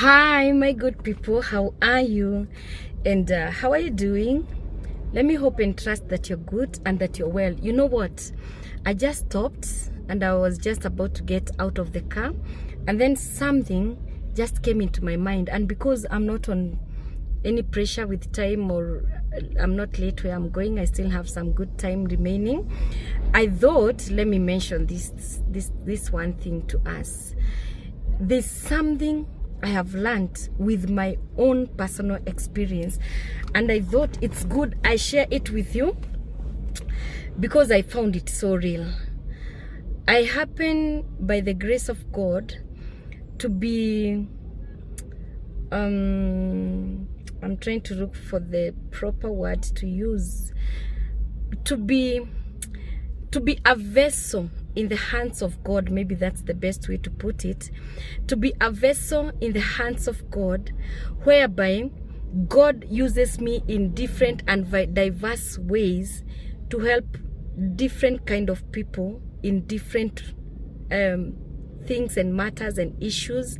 Hi my good people, how are you? And how are you doing? Let me hope and trust that you're good and that you're well. You know what, I just stopped and I was just about to get out of the car, and then something just came into my mind. And because I'm not on any pressure with time, or I'm not late where I'm going, I still have some good time remaining, I thought, let me mention this one thing to us. There's something I have learned with my own personal experience, and I thought it's good I share it with you because I found it so real. I happen, by the grace of God, to be I'm trying to look for the proper word to use, to be a vessel in the hands of God. Maybe that's the best way to put it. To be a vessel in the hands of God, whereby God uses me in different and diverse ways to help different kind of people in different things and matters and issues.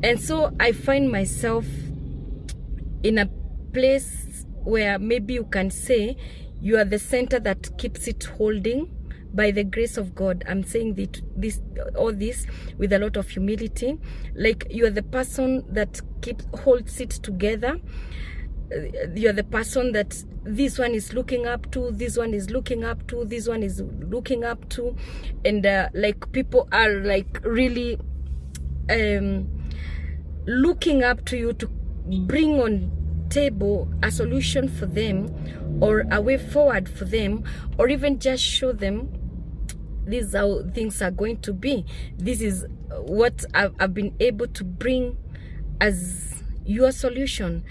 And so I find myself in a place where maybe you can say you are the center that keeps it holding. By the grace of God, I'm saying all this with a lot of humility. Like, you are the person that holds it together. You are the person that this one is looking up to, this one is looking up to, this one is looking up to, and like, people are like really looking up to you to bring on table a solution for them, or a way forward for them, or even just show them this is how things are going to be. This is what I've been able to bring as your solution.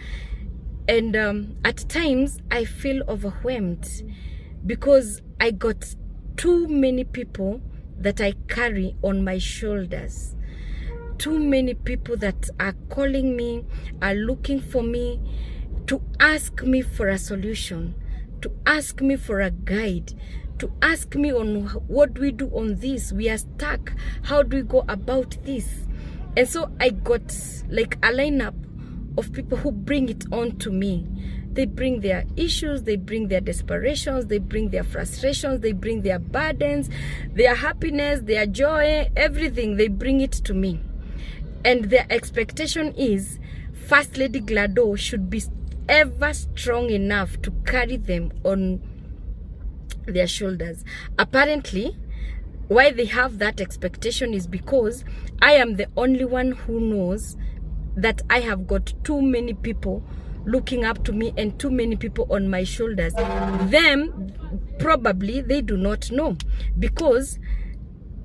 And at times I feel overwhelmed because I got too many people that I carry on my shoulders. Too many people that are calling me, are looking for me, to ask me for a solution, to ask me for a guide, to ask me on what do we do on this, we are stuck, how do we go about this. And so I got like a lineup of people who bring it on to me. They bring their issues, they bring their desperations, they bring their frustrations, they bring their burdens, their happiness, their joy, everything, they bring it to me. And their expectation is First Lady Glado should be ever strong enough to carry them on their shoulders. Apparently, why they have that expectation is because I am the only one who knows that I have got too many people looking up to me and too many people on my shoulders. Them, probably, they do not know, because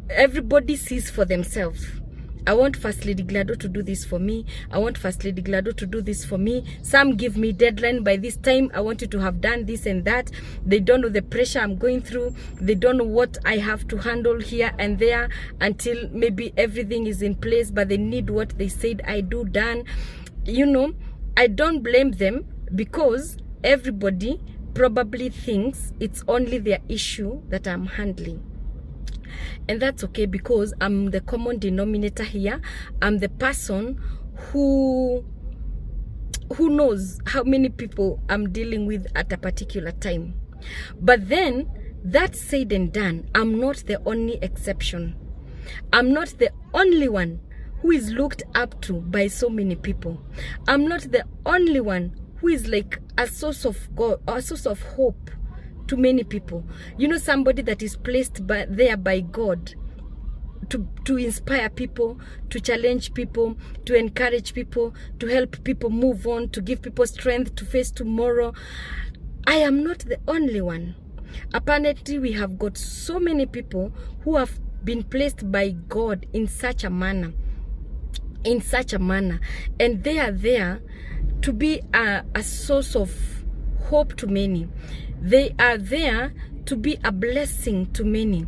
everybody sees for themselves. I want First Lady Glado to do this for me. I want First Lady Glado to do this for me. Some give me deadline, by this time I want you to have done this and that. They don't know the pressure I'm going through. They don't know what I have to handle here and there until maybe everything is in place, but they need what they said I do done. You know, I don't blame them, because everybody probably thinks it's only their issue that I'm handling. And that's okay, because I'm the common denominator here. I'm the person who knows how many people I'm dealing with at a particular time. But then, that said and done, I'm not the only exception. I'm not the only one who is looked up to by so many people. I'm not the only one who is like a source of God, a source of hope to many people. You know, somebody that is placed there by God to inspire people, to challenge people, to encourage people, to help people move on, to give people strength to face tomorrow. I am not the only one. Apparently, we have got so many people who have been placed by God in such a manner, and they are there to be a source of hope to many. They are there to be a blessing to many.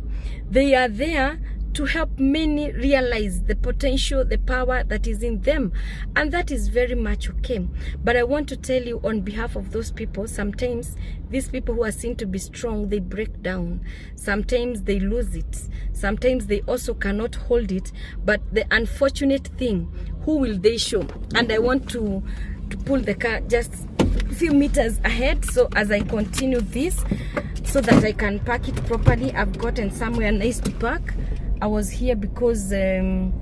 They are there to help many realize the potential, the power that is in them. And that is very much okay. But I want to tell you on behalf of those people, sometimes these people who are seen to be strong, they break down. Sometimes they lose it. Sometimes they also cannot hold it. But the unfortunate thing, who will they show? And I want to pull the car just a few meters ahead, so as I continue this, so that I can park it properly. I've gotten somewhere nice to park. I was here because in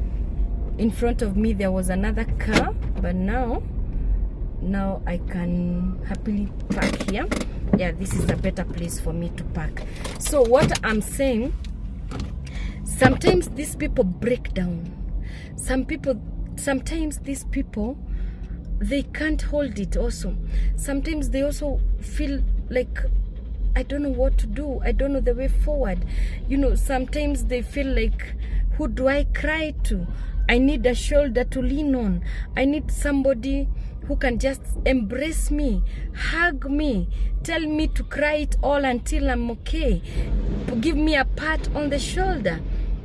front of me there was another car, but now I can happily park here. Yeah, this is a better place for me to park. So what I'm saying, sometimes these people break down. Sometimes these people, they can't hold it also. Sometimes they also feel like, I don't know what to do. I don't know the way forward. You know, sometimes they feel like, who do I cry to? I need a shoulder to lean on. I need somebody who can just embrace me, hug me, tell me to cry it all until I'm okay. Give me a pat on the shoulder.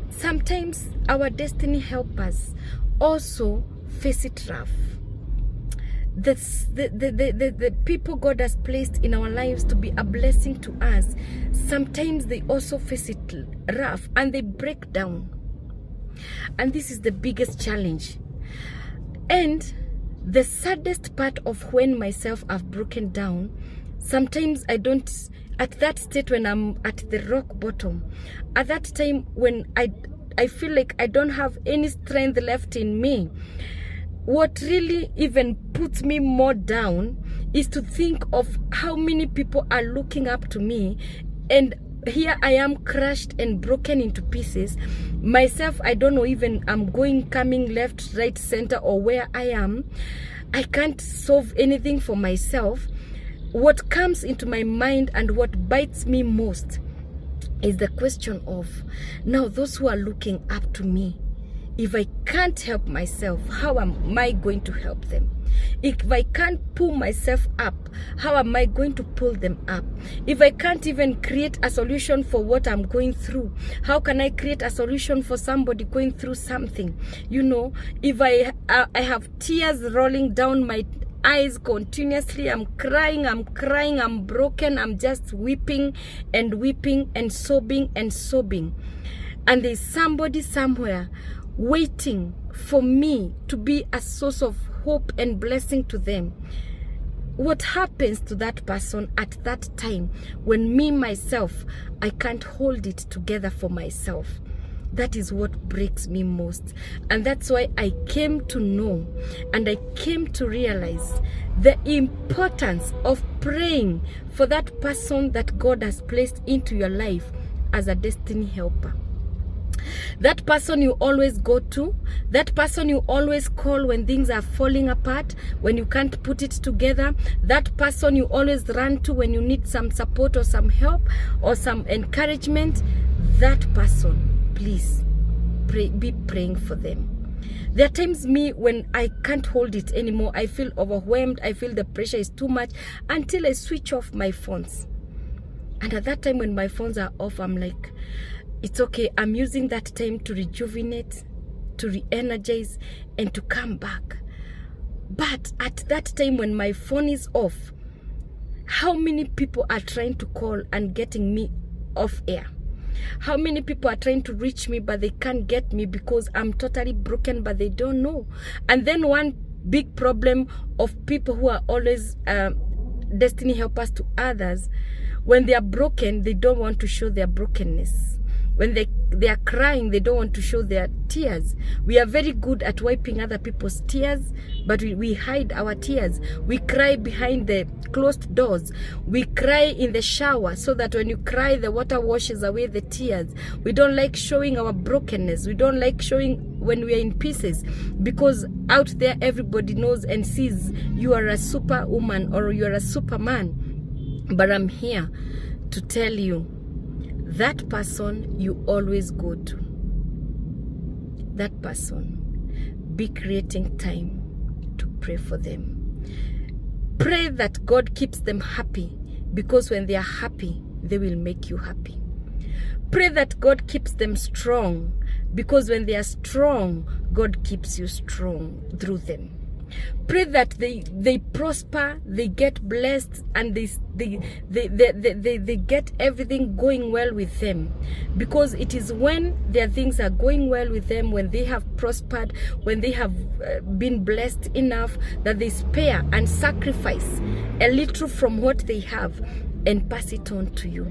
Sometimes our destiny helpers also face it rough. The people God has placed in our lives to be a blessing to us, sometimes they also face it rough and they break down. And this is the biggest challenge. And the saddest part of when myself have broken down, sometimes I don't, at that state when I'm at the rock bottom, at that time when I feel like I don't have any strength left in me, what really even puts me more down is to think of how many people are looking up to me, and here I am crushed and broken into pieces. Myself, I don't know even I'm coming left, right, center, or where I am. I can't solve anything for myself. What comes into my mind and what bites me most is the question of, now those who are looking up to me, if I can't help myself, how am I going to help them? If I can't pull myself up, how am I going to pull them up? If I can't even create a solution for what I'm going through, how can I create a solution for somebody going through something? You know, if I have tears rolling down my eyes continuously, I'm crying, I'm broken, I'm just weeping and sobbing. And there's somebody somewhere waiting for me to be a source of hope and blessing to them. What happens to that person at that time when me, myself, I can't hold it together for myself? That is what breaks me most. And that's why I came to know and I came to realize the importance of praying for that person that God has placed into your life as a destiny helper. That person you always go to, that person you always call when things are falling apart, when you can't put it together, that person you always run to when you need some support or some help or some encouragement, that person, please be praying for them. There are times when I can't hold it anymore, I feel overwhelmed, I feel the pressure is too much, until I switch off my phones. And at that time when my phones are off, I'm like, it's okay, I'm using that time to rejuvenate, to re-energize, and to come back. But at that time when my phone is off, how many people are trying to call and getting me off air? How many people are trying to reach me but they can't get me because I'm totally broken but they don't know? And then one big problem of people who are always destiny helpers to others, when they are broken, they don't want to show their brokenness. When they are crying, they don't want to show their tears. We are very good at wiping other people's tears, but we hide our tears. We cry behind the closed doors. We cry in the shower so that when you cry, the water washes away the tears. We don't like showing our brokenness. We don't like showing when we are in pieces, because out there everybody knows and sees you are a superwoman or you are a superman. But I'm here to tell you, that person you always go to, that person, be creating time to pray for them. Pray that God keeps them happy, because when they are happy, they will make you happy. Pray that God keeps them strong, because when they are strong, God keeps you strong through them. Pray that they prosper, they get blessed, and they get everything going well with them, because it is when their things are going well with them, when they have prospered, when they have been blessed enough, that they spare and sacrifice a little from what they have and pass it on to you.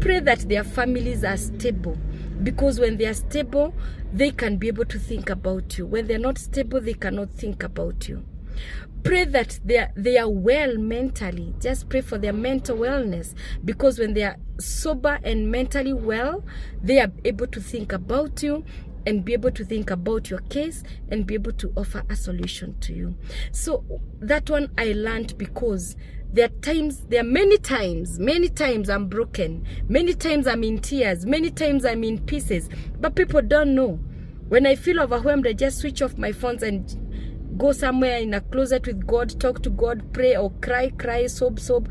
Pray that their families are stable, because when they are stable, they can be able to think about you. When they're not stable, they cannot think about you. Pray that they are well mentally. Just pray for their mental wellness, because when they are sober and mentally well, they are able to think about you and be able to think about your case and be able to offer a solution to you. So that one I learned, because there are many times I'm broken, many times I'm in tears, many times I'm in pieces, but people don't know. When I feel overwhelmed, I just switch off my phones and go somewhere in a closet with God, talk to God, pray or cry, sob,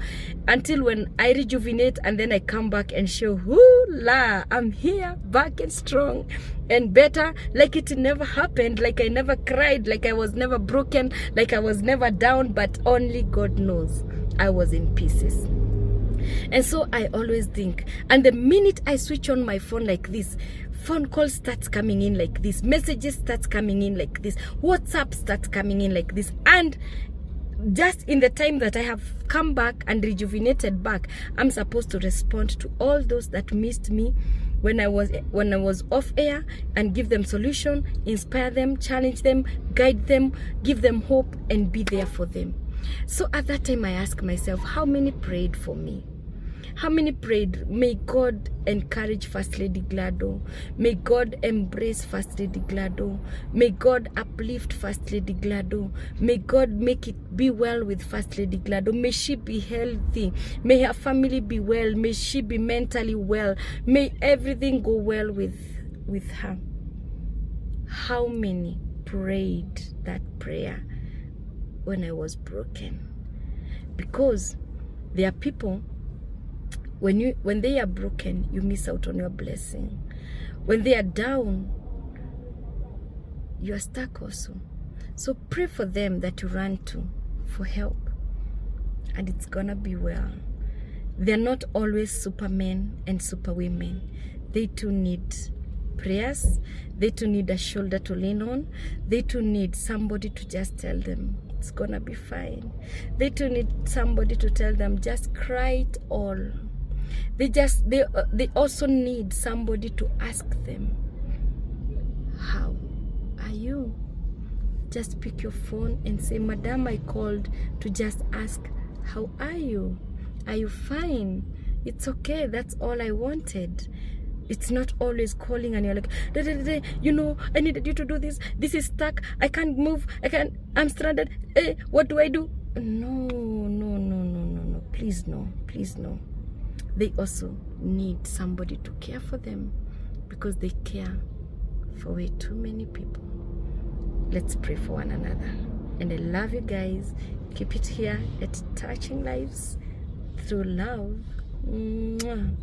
until when I rejuvenate, and then I come back and show, hoo-la, I'm here, back and strong and better, like it never happened, like I never cried, like I was never broken, like I was never down, but only God knows I was in pieces. And so I always think, and the minute I switch on my phone like this, phone calls starts coming in like this, messages starts coming in like this, WhatsApp starts coming in like this, and just in the time that I have come back and rejuvenated back, I'm supposed to respond to all those that missed me when I was off air, and give them solution, inspire them, challenge them, guide them, give them hope, and be there for them. So at that time I ask myself, how many prayed for me? How many prayed, may God encourage First Lady Glado? May God embrace First Lady Glado? May God uplift First Lady Glado? May God make it be well with First Lady Glado? May she be healthy. May her family be well. May she be mentally well. May everything go well with her. How many prayed that prayer when I was broken? Because there are people, when they are broken, you miss out on your blessing. When they are down, you are stuck also. So pray for them that you run to for help, and it's gonna be well. They're not always supermen and superwomen. They too need prayers. They too need a shoulder to lean on. They too need somebody to just tell them it's gonna be fine. They too need somebody to tell them just cry it all. They also need somebody to ask them, how are you? Just pick your phone and say, Madam, I called to just ask, how are you? Are you fine? It's okay. That's all I wanted. It's not always calling and you're like, you know, I needed you to do this. This is stuck. I can't move. I'm stranded. What do I do? No. Please no. Please no. They also need somebody to care for them, because they care for way too many people. Let's pray for one another. And I love you guys. Keep it here at Touching Lives Through Love. Mwah.